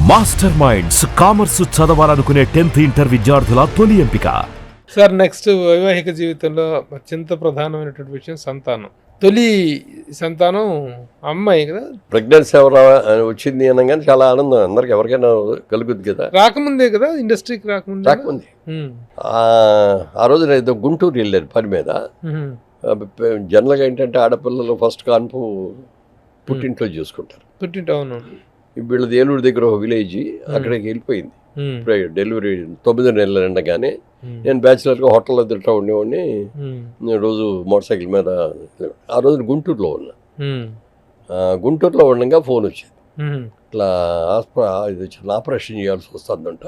Master minds commerce చదవాలనుకునే 10th inter విద్యార్థుల తొలి ఎంపిక. సార్ నెక్స్ట్ వైవాహిక జీవితంలో అత్యంత ప్రధానమైనటువంటి విషయం సంతానం. తొలి సంతానం అమ్మాయి కదా. ప్రెగ్నెన్సీ ఎవరు వచ్చింది అనగానే చాలా ఆనందం అందరికి, ఎవరికైనా కలుగుద్ది కదా. రాకముందే కదా, ఇండస్ట్రీకి రాకముందే. ఆ రోజు ఏదో గుంటూరు వెళ్ళారు పని మీద. జనరల్గా ఏంటంటే ఆడపిల్లలు ఫస్ట్ కాన్పు పుట్టింట్లో చూసుకుంటారు. అవును. వీళ్ళది ఏలూరు దగ్గర ఒక విలేజ్, అక్కడికి వెళ్ళిపోయింది. డెలివరీ 9 నెలలు ఉండగానే నేను బ్యాచిలర్గా హోటల్లో తింటా ఉండేవాడిని. రోజు మోటార్ సైకిల్ మీద. ఆ రోజు గుంటూరులో ఉన్నా. గుంటూరులో ఉండగా ఫోన్ వచ్చింది, ఇట్లా ఇది చిన్న ఆపరేషన్ చేయాల్సి వస్తుందంట,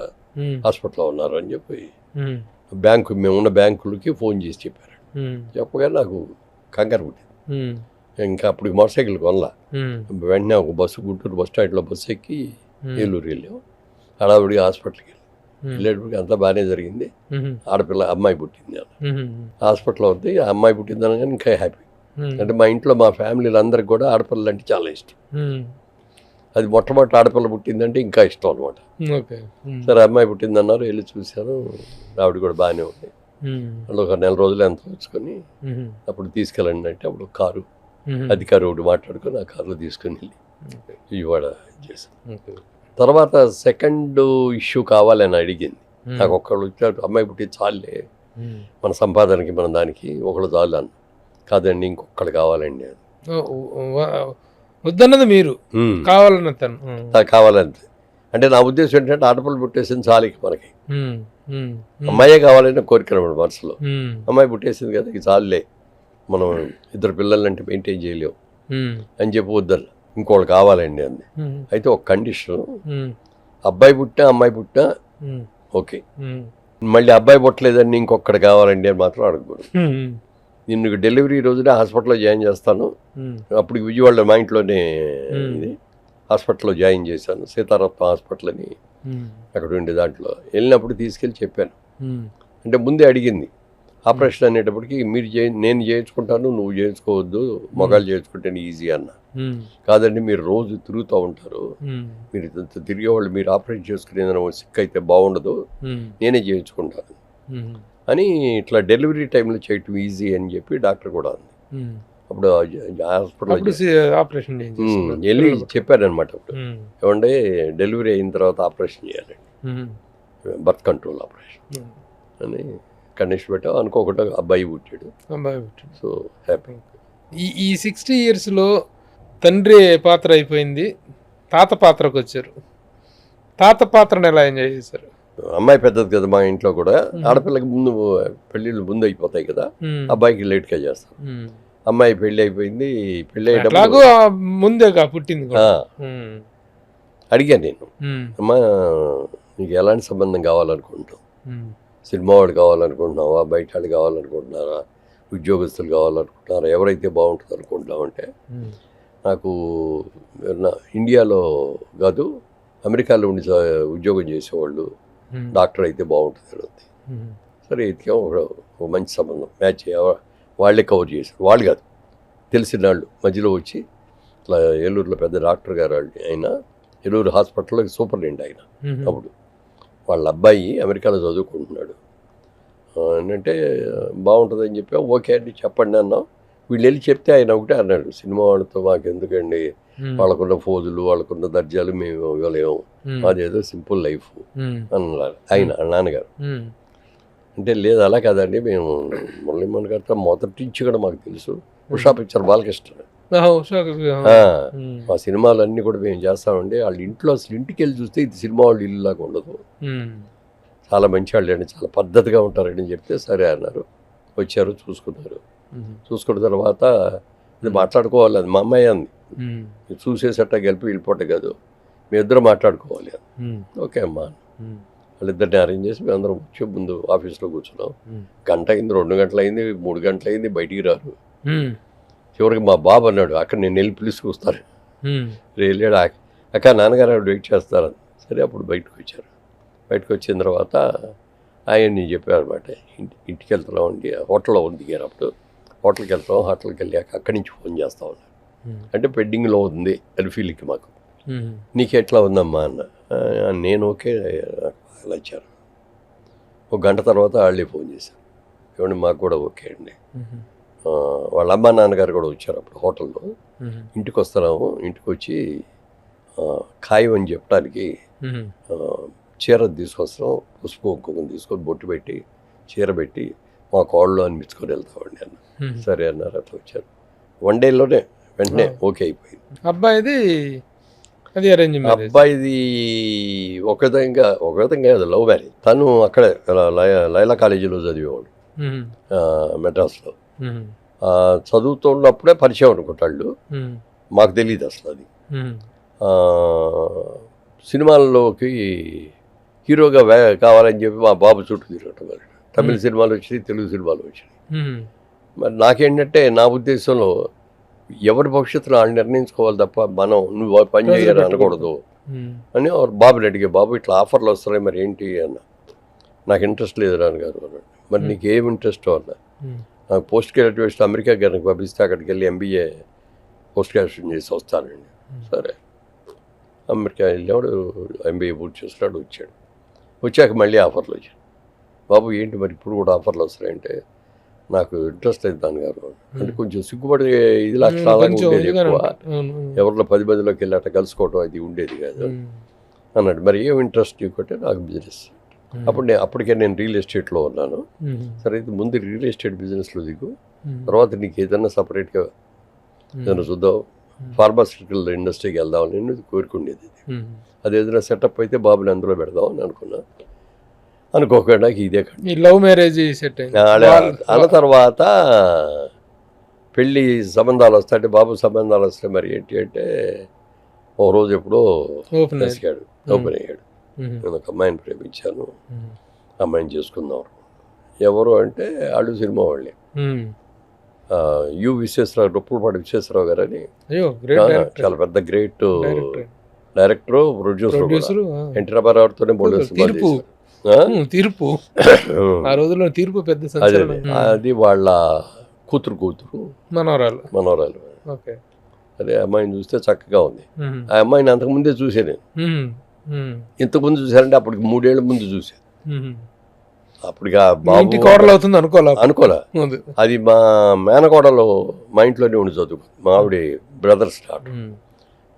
హాస్పిటల్లో ఉన్నారు అని చెప్పి మేము ఉన్న బ్యాంకులకి ఫోన్ చేసి చెప్పారు. చెప్పగా నాకు కంగారు పుట్టింది. ఇంకా అప్పుడు మోటార్ సైకిల్ కొనలా. వెంటనే ఒక బస్సు, గుంటూరు బస్ స్టాండ్లో బస్సు ఎక్కి ఏలూరు వెళ్ళాం. హడావుడిగా హాస్పిటల్కి వెళ్ళేటప్పటికి అంతా బాగానే జరిగింది. ఆడపిల్ల అమ్మాయి పుట్టింది. హాస్పిటల్లో ఉంది, ఆ అమ్మాయి పుట్టింది అనగానే ఇంకా హ్యాపీ. అంటే మా ఇంట్లో మా ఫ్యామిలీలు అందరికి కూడా ఆడపిల్లలు అంటే చాలా ఇష్టం. అది మొట్టమొదటి ఆడపిల్ల పుట్టిందంటే ఇంకా ఇష్టం అనమాట. సరే అమ్మాయి పుట్టింది అన్నారు, వెళ్ళి చూశాను. ఆవిడ కూడా బాగానే ఉంది. వాళ్ళు ఒక 4 రోజులు ఎంత వచ్చుకొని అప్పుడు తీసుకెళ్ళండి అంటే అప్పుడు కారు అధికారి ఒకటి మాట్లాడుకొని ఆ కారులో తీసుకొని వెళ్ళి విజయవాడ చేశాను. తర్వాత సెకండ్ ఇష్యూ కావాలని అడిగింది. నాకు ఒక్కళ్ళు వచ్చారు, అమ్మాయి పుట్టి చాలే మన సంపాదనకి మన దానికి ఒకళ్ళు చాలు అన్న. కాదండి ఇంకొకళ్ళు కావాలండి అని. వద్దన్నది మీరు, కావాలంతే. అంటే నా ఉద్దేశం ఏంటంటే ఆడపిల్లలు పుట్టేసింది చాలుకి మనకి, అమ్మాయే కావాలని కోరిక మనసులో. అమ్మాయి పుట్టేసింది కదా ఇక చాలులే, మనం 2 పిల్లలంటే మెయింటైన్ చేయలేము అని చెప్పి వద్దన్న, ఇంకోళ్ళు కావాలండి అంది. అయితే ఒక కండిషన్, అబ్బాయి పుట్టినా అమ్మాయి పుట్టినా ఓకే, మళ్ళీ అబ్బాయి పుట్టలేదండి ఇంకొకటి కావాలండి అని మాత్రం అడగకూడదు. నిన్ను డెలివరీ రోజునే హాస్పిటల్లో జాయిన్ చేస్తాను. అప్పుడు విజయవాడలో మా ఇంట్లోనే హాస్పిటల్లో జాయిన్ చేశాను, సీతారత్న హాస్పిటల్ అని అక్కడ ఉండే. దాంట్లో వెళ్ళినప్పుడు తీసుకెళ్ళి చెప్పాను. అంటే ముందే అడిగింది, ఆపరేషన్ అనేటప్పటికి నేను చేయించుకుంటాను, నువ్వు చేయించుకోవద్దు, మగాళ్ళు చేయించుకుంటేనే ఈజీ అన్న. కాదండి మీరు రోజు తిరుగుతూ ఉంటారు, మీరు తిరిగేవాళ్ళు, మీరు ఆపరేట్ చేసుకునే సిక్ అయితే బాగుండదు, నేనే చేయించుకుంటాను అని ఇట్లా డెలివరీ టైంలో చేయటం ఈజీ అని చెప్పి డాక్టర్ కూడా అంది. అప్పుడు హాస్పిటల్ ఆపరేషన్ వెళ్ళి చెప్పారనమాట. అప్పుడు ఏమంటే డెలివరీ అయిన తర్వాత ఆపరేషన్ చేయాలండి, బర్త్ కంట్రోల్ ఆపరేషన్ అని కండిషన్ పెట్టాం. అనుకోకుండా అబ్బాయి పుట్టాడు. So happy. ఈ 60 yearsలో తండ్రి పాత్ర అయిపోయింది, తాత పాత్రకు వచ్చారు. తాత పాత్రను ఎలా ఎంజాయ్ చేశారు? అమ్మాయి పెద్దది కదా మా ఇంట్లో కూడా, ఆడపిల్లకి ముందు పెళ్ళిళ్ళు ముందు అయిపోతాయి కదా, అబ్బాయికి లేట్గా చేస్తాం. అమ్మాయి పెళ్ళి అయిపోయింది. పెళ్ళి అయ్యేటప్పుడు ముందేగా పుట్టింది. అడిగాను నేను, అమ్మా నీకు ఎలాంటి సంబంధం కావాలనుకుంటావు? సినిమా వాడు కావాలనుకుంటున్నావా, బయట వాళ్ళు కావాలనుకుంటున్నారా, ఉద్యోగస్తులు కావాలనుకుంటున్నారా, ఎవరైతే బాగుంటుంది అనుకుంటున్నావు అంటే, నాకు ఇండియాలో కాదు అమెరికాలో ఉండి ఉద్యోగం చేసేవాళ్ళు డాక్టర్ అయితే బాగుంటుంది. సరే ఎతికాం, ఒక మంచి సంబంధం మ్యాచ్ వాళ్ళే కవర్ చేశారు. వాళ్ళు కాదు, తెలిసిన వాళ్ళు మధ్యలో వచ్చి ఇట్లా ఏలూరులో పెద్ద డాక్టర్ గారు ఆయన, ఏలూరు హాస్పిటల్లో సూపరింటెండెంట్ ఆయన. అప్పుడు వాళ్ళ అబ్బాయి అమెరికాలో చదువుకుంటున్నాడు అంటే బాగుంటుందని చెప్పాం. ఓకే అండి చెప్పండి అన్నాం. వీళ్ళు వెళ్ళి చెప్తే ఆయన ఒకటే అన్నాడు, సినిమా వాళ్ళతో మాకు ఎందుకండి, వాళ్ళకున్న ఫోజులు వాళ్ళకున్న దర్జాలు మేము ఇవ్వలేము, అదేదో సింపుల్ లైఫ్ అన్నారు ఆయన నాన్నగారు. అంటే లేదు అలా కాదండి, మేము మురళీమోహన్ గారితో మొదటి నుంచి కూడా మాకు తెలుసు, ఉషా పిక్చర్ బాలకృష్ణ, మా సినిమాలన్నీ కూడా మేము చేస్తామండి. వాళ్ళ ఇంట్లో అసలు ఇంటికి వెళ్ళి చూస్తే ఇది సినిమా వాళ్ళు ఇల్లు లాగా ఉండదు, చాలా మంచి వాళ్ళు అండి, చాలా పద్ధతిగా ఉంటారండి అని చెప్తే సరే అన్నారు. వచ్చారు, చూసుకున్నారు. చూసుకున్న తర్వాత ఇది మాట్లాడుకోవాలి, అది మా అమ్మాయి అంది, చూసేసట గెలిపి వెళ్ళిపోతే కాదు, మీ ఇద్దరు మాట్లాడుకోవాలి అని. ఓకే అమ్మా, వాళ్ళిద్దరిని అరేంజ్ చేసి మేము అందరం వచ్చి ముందు ఆఫీస్లో కూర్చున్నాం. గంట అయింది, 2 గంటలు అయింది, 3 గంటలు అయింది, బయటికి రారు. చివరికి మా బాబు అన్నాడు, అక్కడ నేను వెళ్ళి పిలుచుకొస్తాను. వెళ్ళాడు, అక్క నాన్నగారు ఆవిడ వెయిట్ చేస్తారని. సరే అప్పుడు బయటకు వచ్చారు. బయటకు వచ్చిన తర్వాత ఆయన్ని చెప్పారన్నమాట, ఇంటికి వెళ్తున్నామండి, హోటల్లో ఉంది దిగారు. అప్పుడు హోటల్కి వెళ్తాం, హోటల్కి వెళ్ళాక అక్కడి నుంచి ఫోన్ చేస్తా ఉన్నారు. అంటే పెండింగ్లో ఉంది అని ఫీలింగ్ మాకు నీకు ఎట్లా ఉందమ్మా అన్న. నేను ఓకే అలా ఇచ్చారు. ఒక గంట తర్వాత వాళ్ళే ఫోన్ చేశారు, ఏమండి మాకు కూడా ఓకే అండి. వాళ్ళ అమ్మ నాన్నగారు కూడా వచ్చారు అప్పుడు హోటల్లో. ఇంటికి వస్తున్నాము, ఇంటికి వచ్చి ఖాయం అని చెప్పడానికి చీర తీసుకొస్తాం, పసుపు కుంకుమ తీసుకొని బొట్టు పెట్టి చీర పెట్టి మా కోళ్ళు అనిపించుకొని వెళ్తామండి అన్న. సరే అన్నారు, అట్లా వచ్చారు. 1 డేలోనే వెంటనే ఓకే అయిపోయింది. అబ్బాయిది అది అరేంజ్ మ్యారేజ్. అబ్బాయిది ఒక విధంగా అది లవ్ మ్యారేజ్. తను అక్కడే లైలా కాలేజీలో చదివేవాడు మెడ్రాస్లో. చదువుతున్నప్పుడే పరిచయం అనుకుంటాళ్ళు, మాకు తెలియదు అసలు అది. సినిమాల్లోకి హీరోగా కావాలని చెప్పి మా బాబు చుట్టూ తిరగటం. తమిళ సినిమాలు వచ్చినాయి, తెలుగు సినిమాలు వచ్చినాయి. మరి నాకేంటంటే నా ఉద్దేశంలో ఎవరి భవిష్యత్తులో వాళ్ళు నిర్ణయించుకోవాలి తప్ప మనం నువ్వు పని చేయాలని అనకూడదు అని బాబుని అడిగే, బాబు ఇట్లా ఆఫర్లు వస్తున్నాయి మరి ఏంటి అన్న. నాకు ఇంట్రెస్ట్ లేదు నాన్నగారు అన్నాడు. మరి నీకు ఏం ఇంట్రెస్ట్ అన్న? నాకు పోస్ట్ గ్రాడ్యుయేషన్ అమెరికా గారికి పంపిస్తే అక్కడికి వెళ్ళి MBA పోస్ట్ గ్రాడ్యుయేషన్ చేసి వస్తానండి. సరే అమెరికా వెళ్ళేవాడు, MBA పూర్తి చేస్తున్నాడు, వచ్చాడు. వచ్చాక మళ్ళీ ఆఫర్లు వచ్చాయి. బాబు ఏంటి మరి ఇప్పుడు కూడా ఆఫర్లు వస్తున్నాయంటే నాకు ఇంట్రెస్ట్ లేదు నాన్నగారు అంటే కొంచెం సిగ్గుపడి ఇది లక్షణాలు ఉండేది ఎక్కువ. ఎవరిలో 10 మందిలోకి వెళ్ళి అట్లా కలుసుకోవడం అది ఉండేది కాదు అన్నాడు. మరి ఏం ఇంట్రెస్ట్ ఇంకోటే నాకు బిజినెస్. అప్పటికే నేను రియల్ ఎస్టేట్లో ఉన్నాను. సరే అయితే ముందు రియల్ ఎస్టేట్ బిజినెస్లో దిగు, తర్వాత నీకు ఏదన్నా సపరేట్గా ఏదైనా చూద్దాం, ఫార్మాస్యూటికల్ ఇండస్ట్రీకి వెళ్దామని నేను కోరుకునేది. అది ఏదైనా సెటప్ అయితే బాబుని అందులో పెడదాం అని అనుకోకుండా ఇదే లవ్ మ్యారేజ్ సెట్ అన్న. తర్వాత పెళ్ళి సంబంధాలు వస్తాయంటే బాబు సంబంధాలు వస్తాయి. మరి ఏంటి అంటే ఒక రోజు ఎప్పుడో ఓపెన్ అయ్యాడు. నేను ఒక అమ్మాయిని ప్రేమించాను, అమ్మాయిని చేసుకుందాం. ఎవరు అంటే వాళ్ళు సినిమా వాళ్ళే, విశ్వేశ్వరరావు, రొప్పులపాటి విశ్వేశ్వరరావు గారు అని చాలా పెద్ద గ్రేట్ డైరెక్టర్, ప్రొడ్యూసర్. ఎన్టీ రామారావుతోనే తీర్పు ఆ రోజుల్లో తీర్పు పెద్ద అది వాళ్ళ కూతురు మనవరాలు. అదే అమ్మాయిని చూస్తే చక్కగా ఉంది. ఆ అమ్మాయిని అంతకుముందే చూసే నేను. ఇంతకుముందు చూసారంటే అప్పటికి 3 ఏళ్ల ముందు చూసాను. అప్పటికి కోడలు అవుతుంది అనుకోలే. అది మా మేనకోడలు మా ఇంట్లోనే ఉండి చదువు, మా ఆవిడ బ్రదర్స్ డాటర్.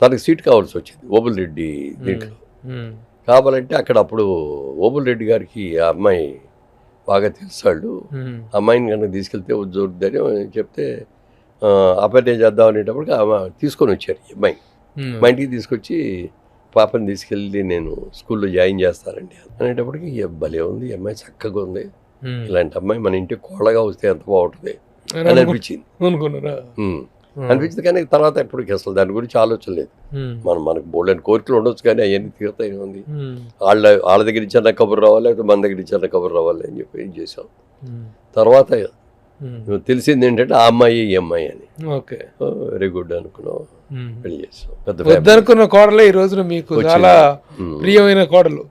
తనకి సీట్ కావాల్సి వచ్చింది ఓబుల్ రెడ్డి దీంట్లో. కావాలంటే అక్కడ అప్పుడు ఓబుల్ రెడ్డి గారికి ఆ అమ్మాయి బాగా తెలుసాళ్ళు. అమ్మాయిని కనుక తీసుకెళ్తే ఉద్యోగని చెప్తే అపర్ణం చేద్దాం అనేటప్పటికి తీసుకొని వచ్చారు ఈ అమ్మాయి. మా ఇంటికి తీసుకొచ్చి పాపని తీసుకెళ్ళి నేను స్కూల్లో జాయిన్ చేస్తానండి అనేటప్పటికి భలే ఉంది ఈ అమ్మాయి, చక్కగా ఉంది, ఇలాంటి అమ్మాయి మన ఇంటికి కోళ్ళగా వస్తే ఎంత బాగుంటుంది అని అనిపించింది. కానీ తర్వాత ఎప్పటికీ అసలు దాని గురించి ఆలోచన లేదు. మనకు బోల్డెన్ కోరికలు ఉండొచ్చు కానీ అవన్నీ తీరుతాయి ఉంది. వాళ్ళ దగ్గర ఇచ్చిన కబురు రావాలి, లేకపోతే మన దగ్గర ఇచ్చిన కబురు రావాలి అని చెప్పి ఏం చేసాం. తర్వాత తెలిసింది ఏంటంటే ఆ అమ్మాయి ఈ అమ్మాయి అని. వెరీ గుడ్ అనుకున్నాం, పెళ్లి చేసాం. పెద్ద కోడలే ఈ రోజున మీకు చాలా ప్రియమైన కోడలు.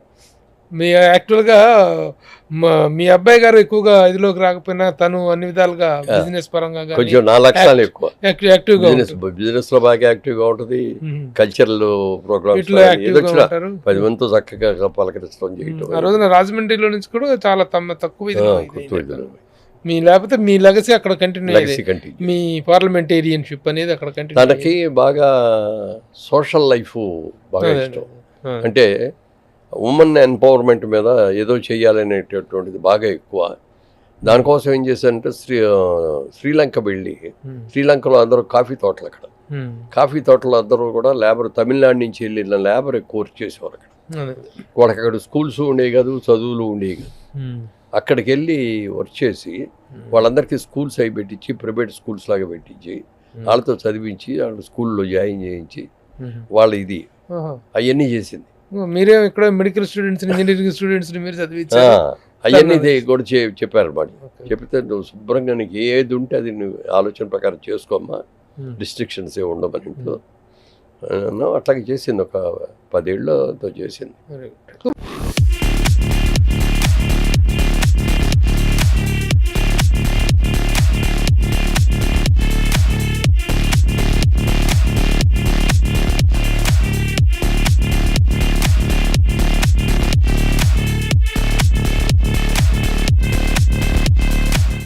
మీ యాక్చువల్గా మీ అబ్బాయి గారు ఎక్కువగా ఇదిలోకి రాకపోయినా తను అన్ని విధాలుగా బిజినెస్ పరంగా కొంచెం 4 లక్షలు ఎక్కువ యాక్టివ్గా బిజినెస్ లో బాగా యాక్టివ్గా ఉంటుంది. కల్చరల్ ప్రోగ్రామ్స్ 10 మందితో చక్కగా పలకరించడం చేయటం. ఆ రోజున రాజమండ్రిలో నుంచి కూడా చాలా తక్కువ మీ లేకపోతే మీ లెగసీ అక్కడ కంటిన్యూ, మీ పార్లమెంటేరియన్షిప్ అనేది అక్కడ కంటిన్యూ. తనకి బాగా సోషల్ లైఫ్ బాగా ఇష్టం. అంటే ఉమెన్ ఎంపవర్మెంట్ మీద ఏదో చెయ్యాలనేటటువంటిది బాగా ఎక్కువ. దానికోసం ఏం చేశానంటే శ్రీలంక వెళ్ళి, శ్రీలంకలో అందరూ కాఫీ తోటలు, అక్కడ కాఫీ తోటలు అందరూ కూడా లేబర్, తమిళనాడు నుంచి వెళ్ళిన లేబర్ ఎక్కువ వర్క్ చేసేవారు అక్కడ. వాళ్ళకి అక్కడ స్కూల్స్ ఉండేవి కాదు, చదువులు ఉండేవి కాదు. అక్కడికి వెళ్ళి వర్క్ చేసి వాళ్ళందరికీ స్కూల్స్ అవి పెట్టించి, ప్రైవేట్ స్కూల్స్ లాగా పెట్టించి వాళ్ళతో చదివించి వాళ్ళ స్కూల్లో జాయిన్ చేయించి వాళ్ళ ఇది అవన్నీ చేసింది. మీరే ఇక్కడ మెడికల్ స్టూడెంట్స్, ఇంజనీరింగ్ స్టూడెంట్స్ మీరు చదివించారు. అవన్నీ కూడా చెప్పారు అన్నమాట. చెప్తే నువ్వు శుభ్రంగా నీకు ఏది ఉంటే అది నువ్వు ఆలోచన ప్రకారం చేసుకోమ్మా, రిస్ట్రిక్షన్స్ ఏ ఉండమని ఇంట్లో అట్లాగే చేసింది. ఒక 10 ఏళ్ళతో చేసింది.